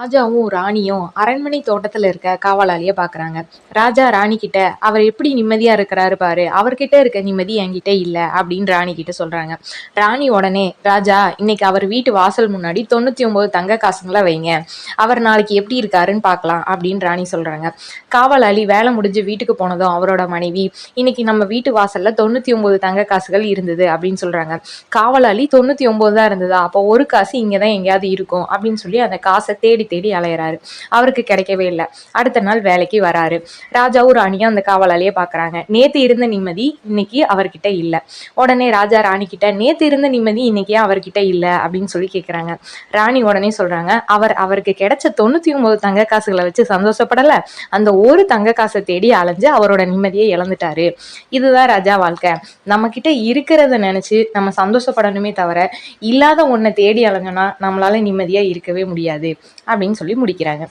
ராஜாவும் ராணியும் அரண்மனை தோட்டத்துல இருக்க காவலாளிய பாக்குறாங்க. ராஜா ராணி கிட்ட அவர் எப்படி நிம்மதியா இருக்கிறாரு பாரு, அவர்கிட்ட இருக்க நிம்மதி என்கிட்ட இல்ல அப்படின்னு ராணி கிட்ட சொல்றாங்க. ராணி உடனே, ராஜா இன்னைக்கு அவர் வீட்டு வாசல் முன்னாடி 99 தங்க காசுங்களை வைங்க, அவர் நாளைக்கு எப்படி இருக்காருன்னு பார்க்கலாம் அப்படின்னு ராணி சொல்றாங்க. காவலாளி வேலை முடிஞ்சு வீட்டுக்கு போனதும் அவரோட மனைவி, இன்னைக்கு நம்ம வீட்டு வாசல்ல 99 தங்க காசுகள் இருந்தது அப்படின்னு சொல்றாங்க. காவலாளி 99 தான் இருந்ததா, அப்போ ஒரு காசு இங்கதான் எங்கேயாவது இருக்கும் அப்படின்னு சொல்லி அந்த காசை தேடி தேடி அலையறாரு. அவருக்கு கிடைக்கவே இல்லை. அடுத்த நாள் வேலைக்கு வராரு. ராஜாவும் ராணியும் அந்த காவலாளியை பாக்குறாங்க. நேத்து இருந்த நிம்மதி இன்னைக்கு அவர்கிட்ட இல்ல. உடனே ராஜா ராணி கிட்ட, நேத்து இருந்த நிம்மதி இன்னைக்கு அவர்கிட்ட இல்ல அப்படின்னு சொல்லி கேக்குறாங்க. ராணி உடனே சொல்றாங்க, அவருக்கு கிடைச்ச 99 தங்க காசுகளை வச்சு சந்தோஷப்படல, அந்த ஒரு தங்க காசை தேடி அலைஞ்சு அவரோட நிம்மதியை இழந்துட்டாரு. இதுதான் ராஜா வாழ்க்கை. நம்ம கிட்ட இருக்கிறத நினைச்சு நம்ம சந்தோஷப்படணுமே தவிர, இல்லாத ஒன்றை தேடி அலைஞ்சோம்னா நம்மளால நிம்மதியா இருக்கவே முடியாது அப்படின்னு சொல்லி முடிக்கிறாங்க.